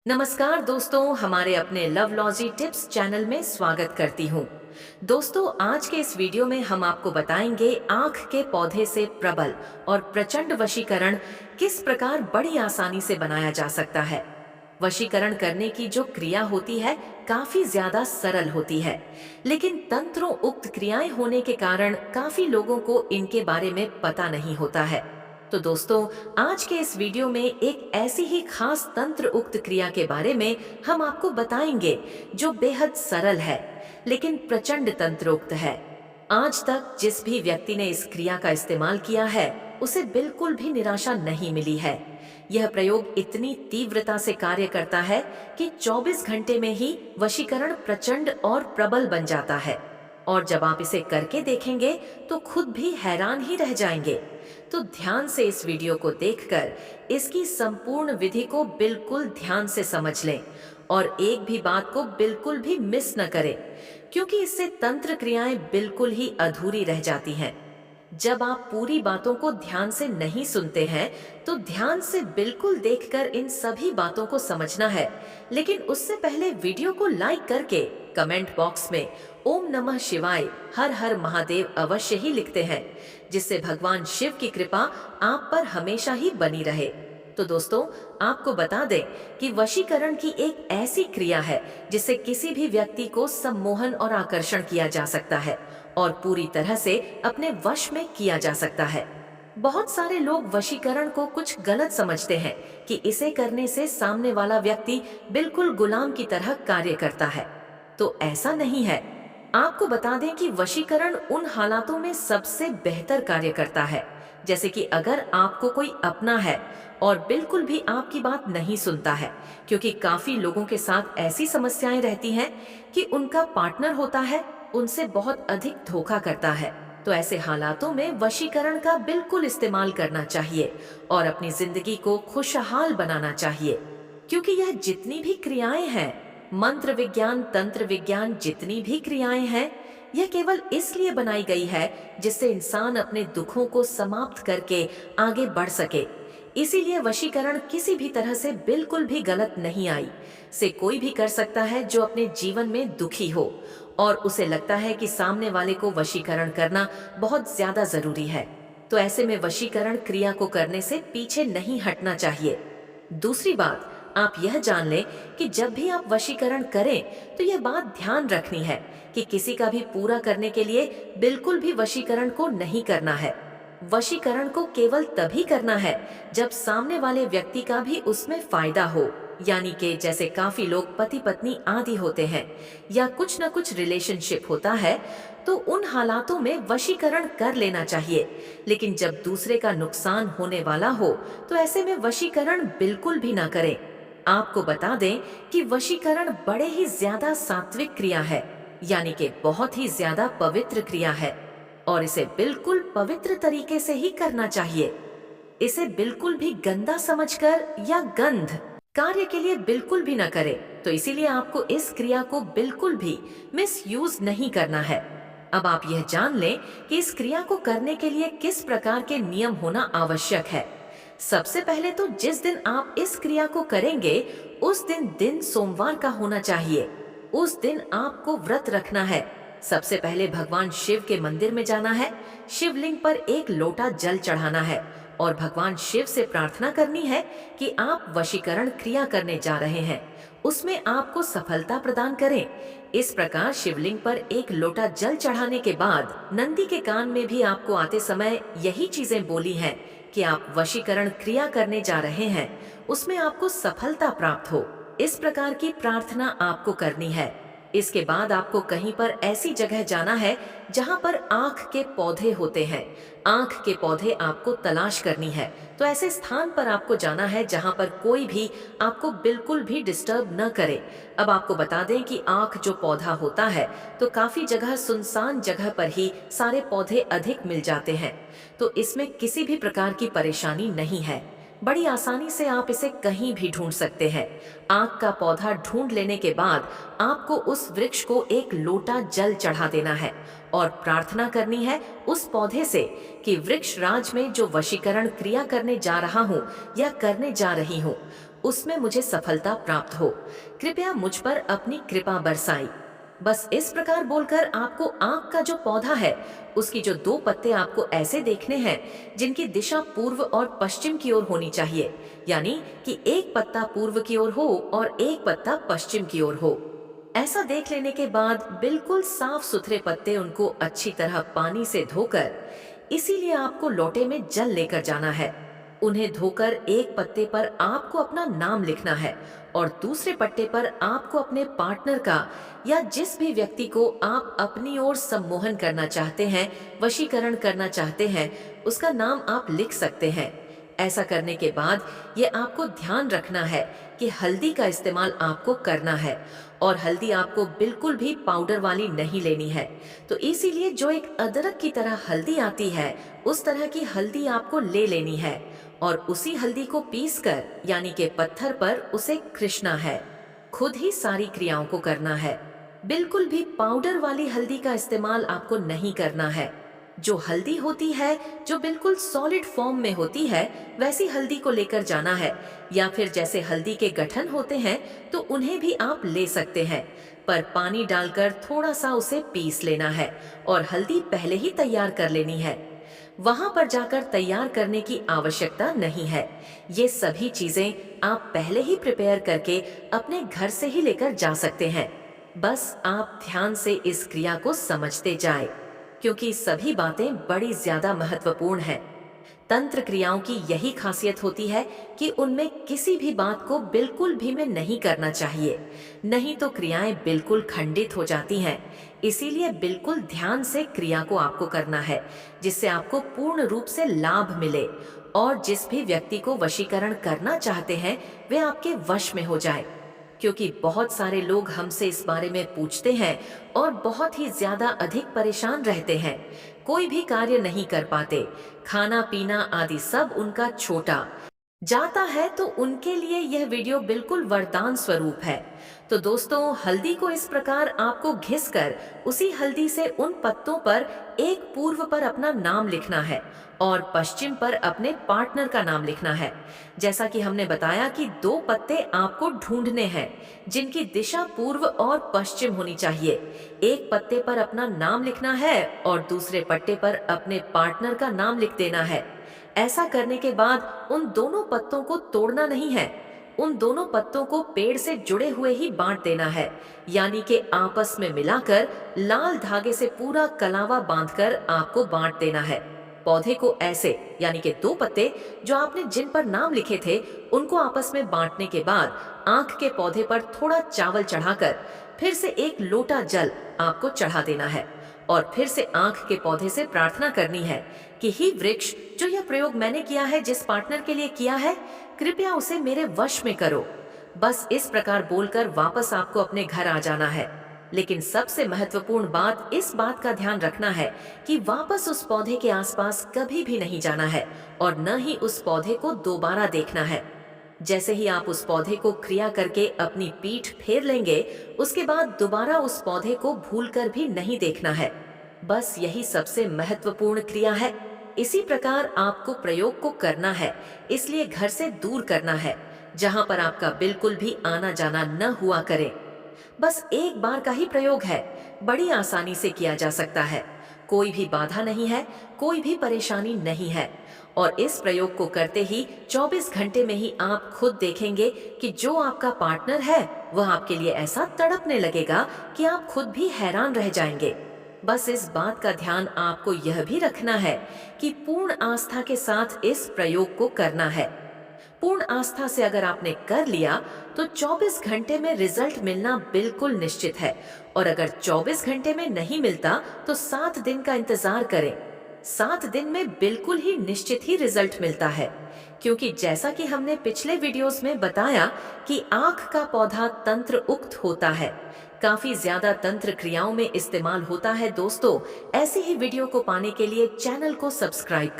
नमस्कार दोस्तों, हमारे अपने लवलॉजी टिप्स चैनल में स्वागत करती हूँ। दोस्तों, आज के इस वीडियो में हम आपको बताएंगे आंख के पौधे से प्रबल और प्रचंड वशीकरण किस प्रकार बड़ी आसानी से बनाया जा सकता है। वशीकरण करने की जो क्रिया होती है काफी ज्यादा सरल होती है, लेकिन तंत्रों उक्त क्रियाएं होने के कारण काफी लोगों को इनके बारे में पता नहीं होता है। तो दोस्तों, आज के इस वीडियो में एक ऐसी ही खास तंत्र उक्त क्रिया के बारे में हम आपको बताएंगे जो बेहद सरल है लेकिन प्रचंड तंत्रोक्त है। आज तक जिस भी व्यक्ति ने इस क्रिया का इस्तेमाल किया है उसे बिल्कुल भी निराशा नहीं मिली है। यह प्रयोग इतनी तीव्रता से कार्य करता है कि 24 घंटे में ही वशीकरण प्रचंड और प्रबल बन जाता है। और जब आप इसे करके देखेंगे तो खुद भी हैरान ही रह जाएंगे। तो ध्यान से इस वीडियो को देखकर इसकी संपूर्ण विधि को बिल्कुल ध्यान से समझ लें और एक भी बात को बिल्कुल भी मिस न करें, क्योंकि इससे तंत्र क्रियाएं बिल्कुल ही अधूरी रह जाती हैं। जब आप पूरी बातों को ध्यान से नहीं सुनते हैं तो ध्यान से बिल्कुल देखकर इन सभी बातों को समझना है, लेकिन उससे पहले वीडियो को लाइक करके कमेंट बॉक्स में ओम नमः शिवाय हर हर महादेव अवश्य ही लिखते हैं, जिससे भगवान शिव की कृपा आप पर हमेशा ही बनी रहे। तो दोस्तों, आपको बता दें कि वशीकरण की एक ऐसी क्रिया है जिससे किसी भी व्यक्ति को सम्मोहन और आकर्षण किया जा सकता है और पूरी तरह से अपने वश में किया जा सकता है। बहुत सारे लोग वशीकरण को कुछ गलत समझते हैं कि इसे करने से सामने वाला व्यक्ति बिल्कुल गुलाम की तरह कार्य करता है। तो ऐसा नहीं है। आपको बता दें कि वशीकरण उन हालातों में सबसे बेहतर कार्य करता है, जैसे कि अगर आपको कोई अपना है और बिल्कुल भी आपकी बात नहीं सुनता है, क्योंकि काफी लोगों के साथ ऐसी समस्याएं रहती हैं कि उनका पार्टनर होता है उनसे बहुत अधिक धोखा करता है। तो ऐसे हालातों में वशीकरण का बिल्कुल इस्तेमाल करना चाहिए और अपनी जिंदगी को खुशहाल बनाना चाहिए, क्योंकि यह जितनी भी क्रियाएं हैं, मंत्र विज्ञान, तंत्र विज्ञान, जितनी भी क्रियाएं हैं, यह केवल इसलिए बनाई गई है जिससे इंसान अपने दुखों को समाप्त करके आगे बढ़ सके। इसीलिए वशीकरण किसी भी तरह से बिल्कुल भी गलत नहीं आई। से कोई भी कर सकता है जो अपने जीवन में दुखी हो और उसे लगता है कि सामने वाले को वशीकरण करना बहुत ज्यादा जरूरी है। तो ऐसे में वशीकरण क्रिया को करने से पीछे नहीं हटना चाहिए। दूसरी बात, आप यह जान लें कि जब भी आप वशीकरण करें तो यह बात ध्यान रखनी है कि किसी का भी पूरा करने के लिए बिल्कुल भी वशीकरण को नहीं करना है। वशीकरण को केवल तभी करना है जब सामने वाले व्यक्ति का भी उसमें फायदा हो, यानी कि जैसे काफी लोग पति पत्नी आदि होते हैं या कुछ न कुछ रिलेशनशिप होता है, तो उन हालातों में वशीकरण कर लेना चाहिए। लेकिन जब दूसरे का नुकसान होने वाला हो तो ऐसे में वशीकरण बिल्कुल भी ना करें। आपको बता दें कि वशीकरण बड़े ही ज्यादा सात्विक क्रिया है, यानी कि बहुत ही ज्यादा पवित्र क्रिया है और इसे बिल्कुल पवित्र तरीके से ही करना चाहिए। इसे बिल्कुल भी गंदा समझकर या गंध कार्य के लिए बिल्कुल भी न करें। तो इसीलिए आपको इस क्रिया को बिल्कुल भी मिसयूज नहीं करना है। अब आप यह जान लें कि इस क्रिया को करने के लिए किस प्रकार के नियम होना आवश्यक है। सबसे पहले तो जिस दिन आप इस क्रिया को करेंगे उस दिन सोमवार का होना चाहिए। उस दिन आपको व्रत रखना है। सबसे पहले भगवान शिव के मंदिर में जाना है, शिवलिंग पर एक लोटा जल चढ़ाना है और भगवान शिव से प्रार्थना करनी है कि आप वशीकरण क्रिया करने जा रहे हैं उसमें आपको सफलता प्रदान करें। इस प्रकार शिवलिंग पर एक लोटा जल चढ़ाने के बाद नंदी के कान में भी आपको आते समय यही चीजें बोली हैं कि आप वशीकरण क्रिया करने जा रहे हैं, उसमें आपको सफलता प्राप्त हो। इस प्रकार की प्रार्थना आपको करनी है। इसके बाद आपको कहीं पर ऐसी जगह जाना है जहां पर आंख के पौधे होते हैं। आंख के पौधे आपको तलाश करनी है। तो ऐसे स्थान पर आपको जाना है जहां पर कोई भी आपको बिल्कुल भी डिस्टर्ब न करे। अब आपको बता दें कि आंख जो पौधा होता है तो काफी जगह सुनसान जगह पर ही सारे पौधे अधिक मिल जाते हैं, तो इसमें किसी भी प्रकार की परेशानी नहीं है। बड़ी आसानी से आप इसे कहीं भी ढूंढ सकते हैं। आंख का पौधा ढूंढ लेने के बाद आपको उस वृक्ष को एक लोटा जल चढ़ा देना है और प्रार्थना करनी है उस पौधे से कि वृक्ष राज में जो वशीकरण क्रिया करने जा रहा हूँ या करने जा रही हूँ उसमें मुझे सफलता प्राप्त हो। कृपया मुझ पर अपनी कृपा बरसाई। बस इस प्रकार बोलकर आपको आंख का जो पौधा है, उसकी जो दो पत्ते आपको ऐसे देखने हैं जिनकी दिशा पूर्व और पश्चिम की ओर होनी चाहिए, यानी कि एक पत्ता पूर्व की ओर हो और एक पत्ता पश्चिम की ओर हो। ऐसा देख लेने के बाद बिल्कुल साफ सुथरे पत्ते, उनको अच्छी तरह पानी से धोकर, इसीलिए आपको लोटे में जल लेकर जाना है। उन्हें धोकर एक पत्ते पर आपको अपना नाम लिखना है और दूसरे पत्ते पर आपको अपने पार्टनर का या जिस भी व्यक्ति को आप अपनी ओर सम्मोहन करना चाहते हैं, वशीकरण करना चाहते हैं, उसका नाम आप लिख सकते हैं। ऐसा करने के बाद ये आपको ध्यान रखना है कि हल्दी का इस्तेमाल आपको करना है और हल्दी आपको बिल्कुल भी पाउडर वाली नहीं लेनी है। तो इसीलिए जो एक अदरक की तरह हल्दी आती है, उस तरह की हल्दी आपको ले लेनी है और उसी हल्दी को पीसकर, यानी कि पत्थर पर उसे कृष्णा है। खुद ही सारी क्रियाओं को करना है। बिल्कुल भी पाउडर वाली हल्दी का इस्तेमाल आपको नहीं करना है। जो हल्दी होती है, जो बिल्कुल सॉलिड फॉर्म में होती है, वैसी हल्दी को लेकर जाना है। या फिर जैसे हल्दी के गठन होते हैं तो उन्हें भी आप ले सकते हैं, पर पानी डालकर थोड़ा सा उसे पीस लेना है और हल्दी पहले ही तैयार कर लेनी है। वहां पर जाकर तैयार करने की आवश्यकता नहीं है। ये सभी चीजें आप पहले ही प्रिपेयर करके अपने घर से ही लेकर जा सकते हैं। बस आप ध्यान से इस क्रिया को समझते जाएं, क्योंकि सभी बातें बड़ी ज्यादा महत्वपूर्ण हैं। तंत्र क्रियाओं की यही खासियत होती है कि उनमें किसी भी बात को बिल्कुल भी में नहीं करना चाहिए, नहीं तो क्रियाएं बिल्कुल खंडित हो जाती हैं। इसीलिए बिल्कुल ध्यान से क्रिया को आपको करना है, जिससे आपको पूर्ण रूप से लाभ मिले और जिस भी व्यक्ति को वशीकरण करना चाहते हैं वे आपके वश में हो जाए। क्योंकि बहुत सारे लोग हमसे इस बारे में पूछते हैं और बहुत ही ज्यादा अधिक परेशान रहते हैं, कोई भी कार्य नहीं कर पाते, खाना पीना आदि सब उनका छोटा जाता है, तो उनके लिए यह वीडियो बिल्कुल वरदान स्वरूप है। तो दोस्तों, हल्दी को इस प्रकार आपको घिसकर उसी हल्दी से उन पत्तों पर एक पूर्व पर अपना नाम लिखना है और पश्चिम पर अपने पार्टनर का नाम लिखना है। जैसा कि हमने बताया कि दो पत्ते आपको ढूंढने हैं जिनकी दिशा पूर्व और पश्चिम होनी चाहिए। एक पत्ते पर अपना नाम लिखना है और दूसरे पत्ते पर अपने पार्टनर का नाम लिख देना है। ऐसा करने के बाद उन दोनों पत्तों को तोड़ना नहीं है, उन दोनों पत्तों को पेड़ से जुड़े हुए ही बांट देना है, यानी कि आपस में मिलाकर लाल धागे से पूरा कलावा बांधकर आपको बांट देना है। पौधे को ऐसे, यानी कि दो पत्ते जो आपने जिन पर नाम लिखे थे उनको आपस में बांटने के बाद आंख के पौधे पर थोड़ा चावल चढ़ाकर फिर से एक लोटा जल आपको चढ़ा देना है और फिर से आंख के पौधे से प्रार्थना करनी है कि हे वृक्ष, जो यह प्रयोग मैंने किया है, जिस पार्टनर के लिए किया है, कृपया उसे मेरे वश में करो। बस इस प्रकार बोलकर वापस आपको अपने घर आ जाना है। लेकिन सबसे महत्वपूर्ण बात, इस बात का ध्यान रखना है कि वापस उस पौधे के आसपास कभी भी नहीं जाना है और न ही उस पौधे को दोबारा देखना है। जैसे ही आप उस पौधे को क्रिया करके अपनी पीठ फेर लेंगे, उसके बाद दोबारा उस पौधे को भूलकर भी नहीं देखना है। बस यही सबसे महत्वपूर्ण क्रिया है। इसी प्रकार आपको प्रयोग को करना है, इसलिए घर से दूर करना है, जहां पर आपका बिल्कुल भी आना जाना न हुआ करे। बस एक बार का ही प्रयोग है, बड़ी आसानी से किया जा सकता है, कोई भी बाधा नहीं है, कोई भी परेशानी नहीं है। और इस प्रयोग को करते ही 24 घंटे में ही आप खुद देखेंगे कि जो आपका पार्टनर है वह आपके लिए ऐसा तड़पने लगेगा कि आप खुद भी हैरान रह जाएंगे। बस इस बात का ध्यान आपको यह भी रखना है कि पूर्ण आस्था के साथ इस प्रयोग को करना है। पूर्ण आस्था से अगर आपने कर लिया तो 24 घंटे में रिजल्ट मिलना बिल्कुल निश्चित है, और अगर 24 घंटे में नहीं मिलता तो 7 दिन का इंतजार करें। 7 दिन में बिल्कुल ही निश्चित ही रिजल्ट मिलता है, क्योंकि जैसा कि हमने पिछले वीडियोस में बताया कि आंख का पौधा तंत्र उक्त होता है, काफी ज्यादा तंत्र क्रियाओं में इस्तेमाल होता है। दोस्तों, ऐसी ही वीडियो को पाने के लिए चैनल को सब्सक्राइब करें।